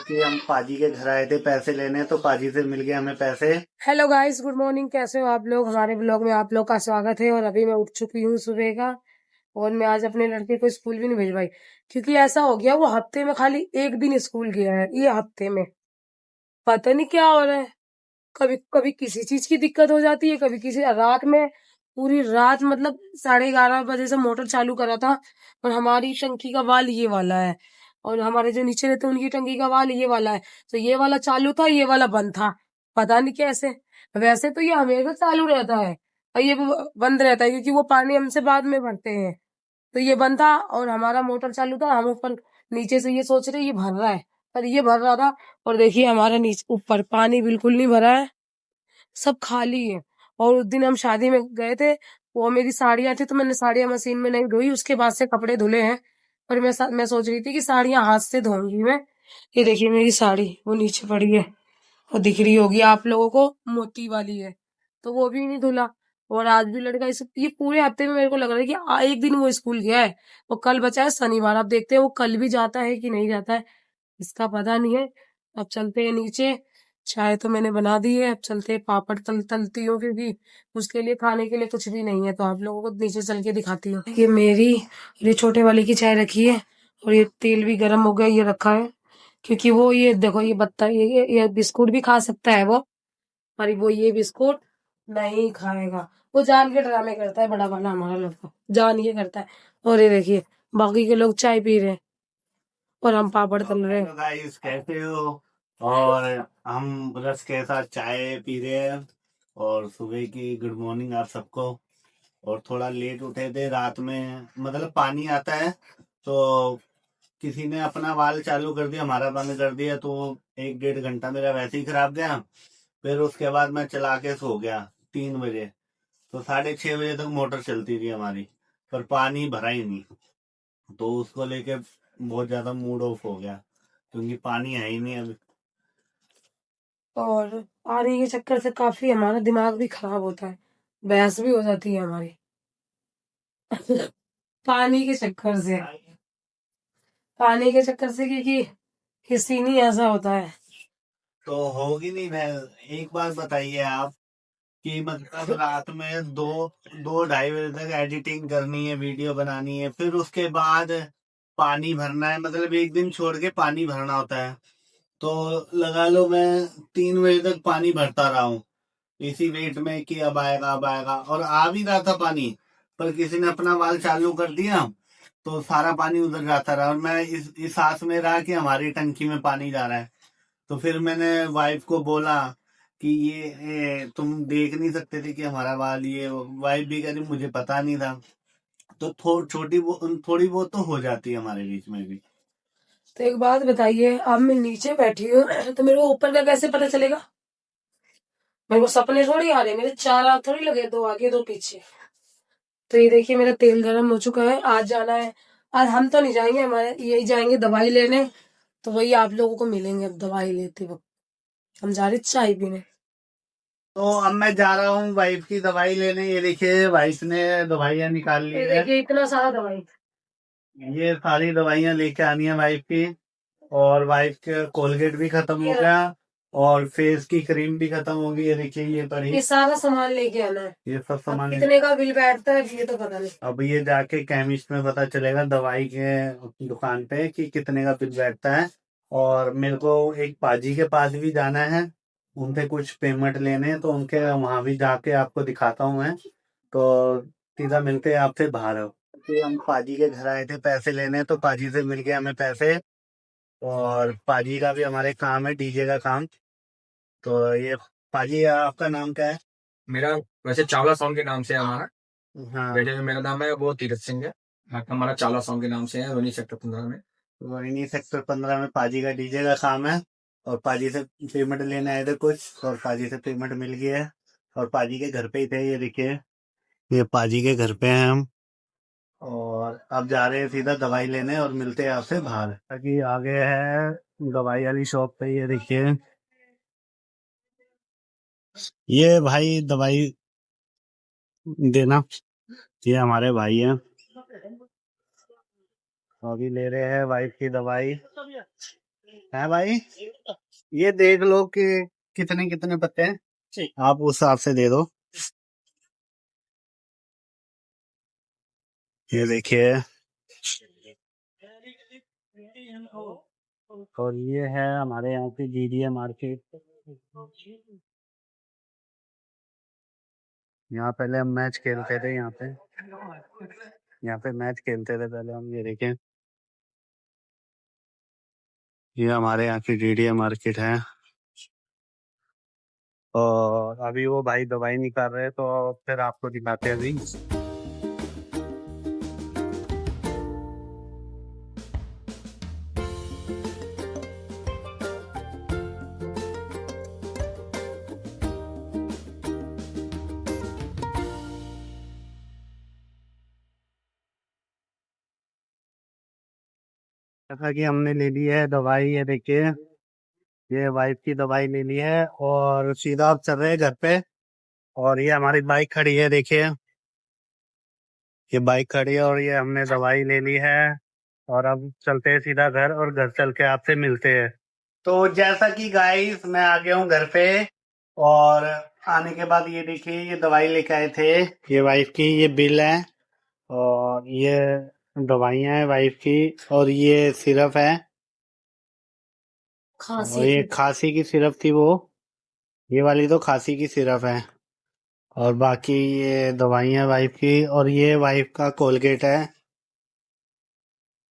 कि हम पाजी के घर आए थे पैसे लेने, तो पाजी से मिल गए हमें पैसे। Hello guys, good morning. कैसे हो आप लोग? हमारे ब्लॉग में आप लोग का स्वागत है। और अभी मैं उठ चुकी हूँ सुबह का। और मैं आज अपने लड़के को स्कूल भी नहीं भेजवाई, क्योंकि ऐसा हो गया वो हफ्ते में खाली एक दिन स्कूल गया है। ये हफ्ते में पता नहीं क्या हो रहा है। कभी कभी किसी चीज की दिक्कत हो जाती है, कभी किसी। रात में पूरी रात मतलब 11:30 बजे से मोटर चालू करा था। और हमारी टंकी का वाल ये वाला है, और हमारे जो नीचे रहते हैं उनकी टंकी का वाल ये वाला है। तो ये वाला चालू था, ये वाला बंद था। पता नहीं कैसे। वैसे तो ये हमेशा चालू रहता है और ये बंद रहता है, क्योंकि वो पानी हमसे बाद में भरते हैं। तो ये बंद था और हमारा मोटर चालू था। हम ऊपर नीचे से ये सोच रहे ये भर रहा है, पर ये भर रहा था। और देखिए हमारा नीचे ऊपर पानी बिल्कुल नहीं भरा है, सब खाली है। और उस दिन हम शादी में गए थे, वो मेरी साड़ियां थी तो मैंने साड़ियां मशीन में नहीं धोई, उसके बाद से कपड़े धुले हैं। पर मैं सोच रही थी कि साड़ियां हाथ से धोऊंगी मैं। ये देखिए मेरी साड़ी वो नीचे पड़ी है, वो दिख रही होगी आप लोगों को, मोती वाली है। तो वो भी नहीं धुला। और आज भी लड़का इस ये पूरे हफ्ते में मेरे को लग रहा है कि एक दिन वो स्कूल गया है। वो कल बचा है शनिवार। अब देखते हैं वो कल भी जाता है कि नहीं जाता है, इसका पता नहीं है। अब चलते हैं नीचे। चाय तो मैंने बना दी है, अब चलते हैं। पापड़ तलती हूँ, क्योंकि उसके लिए खाने के लिए कुछ भी नहीं है। तो आप लोगों को नीचे चल के दिखाती हूँ। ये मेरी और ये छोटे वाले की चाय रखी है। और ये तेल भी गर्म हो गया, ये रखा है। क्योंकि वो ये देखो, ये बत्ता, ये बिस्कुट भी खा सकता है वो, पर वो ये बिस्कुट नहीं खाएगा। वो जान के ड्रामे करता है, बड़ा वाला हमारा लड़का जान ये करता है। और ये देखिए बाकी के लोग चाय पी रहे हैं और हम पापड़ तल रहे हैं। हेलो गाइस, कैसे हो? और हम रस के साथ चाय पी रहे हैं। और सुबह की गुड मॉर्निंग आप सबको। और थोड़ा लेट उठे थे रात में, मतलब पानी आता है तो किसी ने अपना वाल चालू कर दिया, हमारा बंद कर दिया, तो 1 डेढ़ घंटा मेरा वैसे ही खराब गया। फिर उसके बाद मैं चला के सो गया 3 बजे। तो 6:30 बजे तक मोटर चलती थी हमारी, पर पानी भरा ही नहीं। तो उसको लेके बहुत ज्यादा मूड ऑफ हो गया, क्योंकि पानी है ही नहीं अभी। और पानी के चक्कर से काफी हमारा दिमाग भी खराब होता है, बहस भी हो जाती है हमारी। पानी के चक्कर से, पानी के चक्कर से, क्योंकि किसी नहीं ऐसा होता है। तो होगी नहीं बहन। एक बात बताइए आप, कि मतलब रात में 2-2 ढाई बजे तक एडिटिंग करनी है, वीडियो बनानी है, फिर उसके बाद पानी भरना है, मतलब एक दिन छोड़ के पानी भरना होता है। तो लगा लो मैं 3 बजे तक पानी भरता रहा हूँ, इसी वेट में कि अब आएगा अब आएगा, और आ भी रहा था पानी। पर किसी ने अपना वाल चालू कर दिया, तो सारा पानी उधर जाता रहा, और मैं इस आस में रहा कि हमारी टंकी में पानी जा रहा है। तो फिर मैंने वाइफ को बोला कि ये तुम देख नहीं सकते थे कि हमारा वाल ये। वाइफ भी कह रही मुझे पता नहीं था। तो थोड़ी बहुत तो हो जाती है हमारे बीच में भी। तो एक बात बताइए, अब मैं नीचे बैठी हूँ तो मेरे को ऊपर का कैसे पता चलेगा? मेरे को सपने थोड़ी आ रहे, मेरे चार हाथ थोड़ी लगे, दो आगे दो पीछे। तो ये देखिए मेरा तेल गर्म हो चुका है, आज जाना है। आज हम तो नहीं जाएंगे, हमारे यही जाएंगे दवाई लेने। तो वही आप लोगों को मिलेंगे अब दवाई लेते वक्त। हम जा रहे चाय पीने। तो अब मैं जा रहा हूँ वाइफ की दवाई लेने। ये देखिए वाइफ ने दवाइयाँ निकाल ली ये है। देखिए इतना सारा दवाई। ये सारी दवाइयाँ लेके आनी है वाइफ की। और वाइफ का कोलगेट भी खत्म हो ये गया, और फेस की क्रीम भी खत्म हो गई। ये देखिए ये पड़ी, ये सारा सामान लेके आना है। ये सब अब सामान। कितने का बिल बैठता है ये तो पता नहीं। अब ये जाके केमिस्ट में पता चलेगा, दवाई के दुकान पे, कि कितने का बिल बैठता है। और मेरे को एक पाजी के पास भी जाना है, उनसे कुछ पेमेंट लेने हैं, तो उनके वहां भी जाके आपको दिखाता हूँ मैं। तो सीधा मिलते हैं आपसे बाहर। कि हम पाजी के घर आए थे पैसे लेने, तो पाजी से मिल गए हमें पैसे। और पाजी का भी हमारे काम है, डीजे का काम। तो ये पाजी, आपका नाम क्या है? मेरा वैसे चावला सॉन्ग के नाम से है हमारा। हाँ, बेटे में मेरा नाम है वो तीरथ सिंह है। हमारा चावला सॉन्ग के नाम से है, रोनी सेक्टर 15 में। वही सेक्टर 15 में पाजी का डीजे का काम है। और पाजी से पेमेंट लेने आए थे कुछ, और पाजी से पेमेंट मिल गई है। और पाजी के घर पे ही थे, ये देखिए, ये पाजी के घर पे हैं हम। और अब जा रहे हैं सीधा दवाई लेने, और मिलते हैं आपसे बाहर। ताकि आगे है दवाई वाली शॉप पे, ये देखिए, ये भाई दवाई देना, ये हमारे भाई हैं। अभी ले रहे हैं वाइफ की दवाई। है भाई, ये देख लो कि कितने कितने पत्ते हैं, आप उस हिसाब से दे दो। ये देखिए, और ये है हमारे यहाँ की जीडीए मार्केट। यहाँ पहले हम मैच खेलते थे, यहाँ पे मैच खेलते थे पहले हम। ये देखें, ये हमारे यहाँ की जीडीए मार्केट है। और अभी वो भाई दवाई निकाल रहे हैं, तो फिर आपको दिखाते हैं अभी। जैसा कि हमने ले ली है दवाई, ये देखिए, ये वाइफ की दवाई ले ली है और सीधा अब चल रहे हैं घर पे। और ये हमारी बाइक खड़ी है, देखिए, ये बाइक खड़ी है और ये हमने दवाई ले ली है। और अब चलते हैं सीधा घर, और घर चल के आपसे मिलते हैं। तो जैसा कि गाइस, मैं आ गया हूँ घर पे। और आने के बाद ये देखिए, ये दवाई लेके आए थे, ये वाइफ की, ये बिल है। और ये दवाइयाँ हैं वाइफ की, और ये सिरप है, और खांसी ये की। खांसी की सिरप थी वो, ये वाली तो खांसी की सिरप है। और बाकी ये दवाइयाँ वाइफ की, और ये वाइफ का कोलगेट है,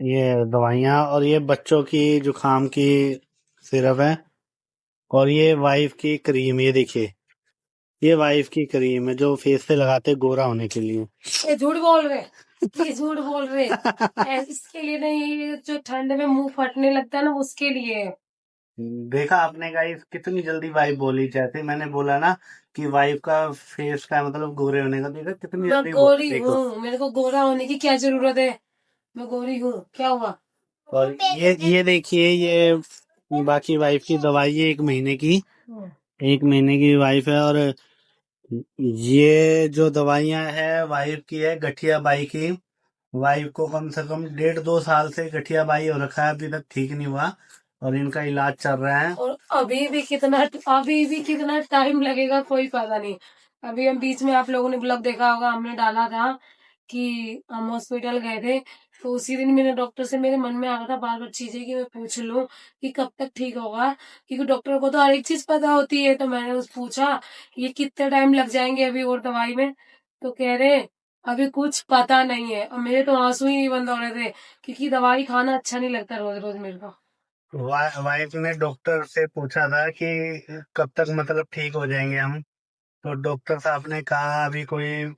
ये दवाइयाँ। और ये बच्चों की जुकाम की सिरप है। और ये वाइफ की क्रीम, ये देखिए, ये वाइफ की क्रीम है जो फेस पे लगाते हैं गोरा होने के लिए। ये झूठ बोल रहे, ये झूठ बोल रहे। इसके लिए नहीं, ये जो ठंड में मुंह फटने लगता है ना, उसके लिए है। देखा आपने गाइस, कितनी जल्दी वाइफ बोली। जैसे मैंने बोला ना कि वाइफ का फेस का मतलब गोरे होने का, देखा कितनी मैं जल्दी गोरी बोली, देखो। हूँ, मेरे को गोरा होने की क्या जरूरत है? मैं गोरी हूँ, क्या हुआ? और ये देखिए, ये बाकी वाइफ की दवाई है, 1 महीने की, 1 महीने की वाइफ है। और ये जो दवाइयां है वाइफ की है गठिया बाई की। वाइफ को कम से कम 1.5-2 साल से गठिया बाई हो रखा है, अभी तक ठीक नहीं हुआ, और इनका इलाज चल रहा है। और अभी भी कितना टाइम लगेगा, कोई पता नहीं। अभी हम बीच में, आप लोगों ने ब्लॉग देखा होगा, हमने डाला था कि हम हॉस्पिटल गए थे। तो उसी दिन मेरे डॉक्टर से मेरे मन में आ रहा था बार बार चीजें कि मैं पूछ लूं कि कब तक ठीक होगा, क्योंकि डॉक्टर को तो हर एक चीज पता होती है। तो मैंने उस पूछा ये कितने टाइम लग जाएंगे अभी और दवाई में। तो कह रहे अभी कुछ पता नहीं है। और मेरे तो आंसू ही नहीं बंद हो रहे थे, क्योंकि दवाई खाना अच्छा नहीं लगता रोज रोज मेरे को। वाइफ ने डॉक्टर से पूछा था कि कब तक मतलब ठीक हो जाएंगे हम। तो डॉक्टर साहब ने कहा अभी कोई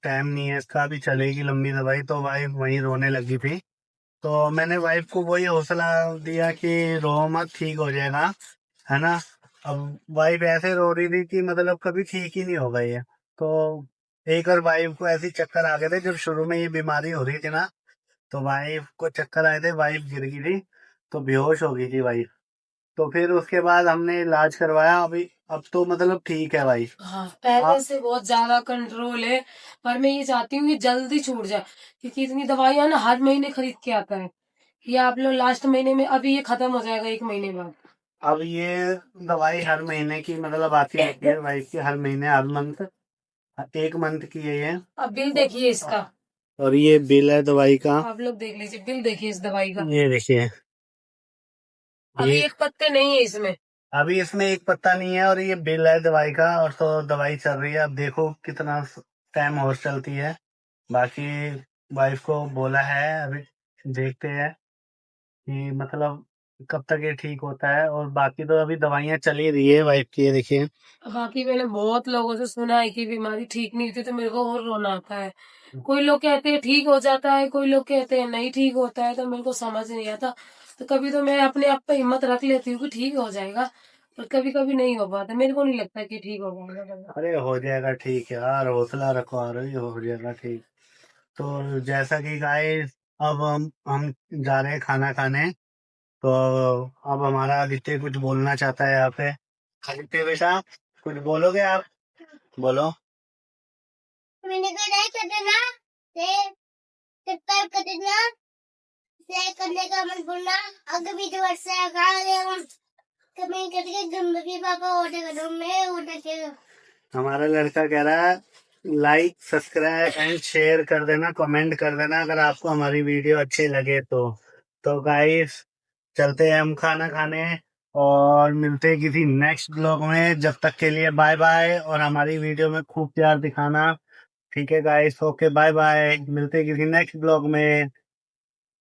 टाइम नहीं है इसका, अभी चलेगी लंबी दवाई। तो वाइफ वहीं रोने लगी थी। तो मैंने वाइफ को वही हौसला दिया कि रो मत, ठीक हो जाएगा, है ना। अब वाइफ ऐसे रो रही थी कि मतलब कभी ठीक ही नहीं होगा ये। तो एक और वाइफ को ऐसे चक्कर आ गए थे जब शुरू में ये बीमारी हो रही थी ना, तो वाइफ को चक्कर आए थे, वाइफ गिर गई थी, तो बेहोश हो गई थी वाइफ। तो फिर उसके बाद हमने इलाज करवाया, अभी अब तो मतलब ठीक है वाइफ। हाँ, पहले से बहुत ज्यादा कंट्रोल है। पर मैं ये चाहती हूँ कि जल्दी छूट जाए, क्योंकि इतनी दवाइयाँ ना हर महीने खरीद के आता है। ये आप लोग लास्ट महीने में, अभी ये खत्म हो जाएगा 1 महीने बाद। अब ये दवाई हर महीने की मतलब आती रहती है वाइफ की, हर महीने, हर मंथ, 1 मंथ की है ये। अब बिल देखिए इसका, और ये बिल है दवाई का, आप लोग देख लीजिए, बिल देखिए इस दवाई का। ये देखिए, अभी ये 1 पत्ते नहीं है इसमें। अभी इसमें 1 पत्ता नहीं है, और ये बिल है दवाई का। और तो दवाई चल रही है, अब देखो कितना टाइम और चलती है। बाकी वाइफ को बोला है, अभी देखते हैं कि मतलब कब तक ये ठीक होता है। और बाकी तो अभी दवाइयाँ चली रही है वाइफ की, ये देखिए। बाकी मैंने बहुत लोगों से सुना है कि बीमारी ठीक नहीं होती, तो मेरे को और रोना आता है। कोई लोग कहते हैं ठीक हो जाता है, कोई लोग कहते हैं नहीं ठीक होता है, तो मेरे को समझ नहीं आता। तो कभी तो मैं अपने आप पे हिम्मत रख लेती हूँ कि ठीक हो जाएगा, पर कभी कभी नहीं हो पाता। मेरे को नहीं लगता कि ठीक हो पाएगा। अरे हो जाएगा ठीक यार, हौसला रखो, आ रही हो जाएगा ठीक। तो जैसा कि गाइस, अब हम जा रहे हैं खाना खाने। तो अब हमारा आदित्य कुछ बोलना चाहता है यहाँ पे। आदित्य बेटा, कुछ बोलोगे आप? बोलो। मैंने कहा नहीं कर देना, सब्सक्राइब कर देना, शेयर करने का मत भूलना। अगर वीडियो अच्छा लगा कमेंट करके गणपति पापा ऑर्डर करो, मैं ऑर्डर करो। हमारा लड़का कह रहा है लाइक सब्सक्राइब एंड शेयर कर देना, कमेंट कर देना अगर आपको हमारी वीडियो अच्छी लगे तो गाइस चलते हैं हम खाना खाने और मिलते हैं किसी नेक्स्ट ब्लॉग में। जब तक के लिए बाय बाय, और हमारी वीडियो में खूब प्यार दिखाना। ठीक है गाइस, ओके बाय बाय, मिलते हैं किसी नेक्स्ट ब्लॉग में।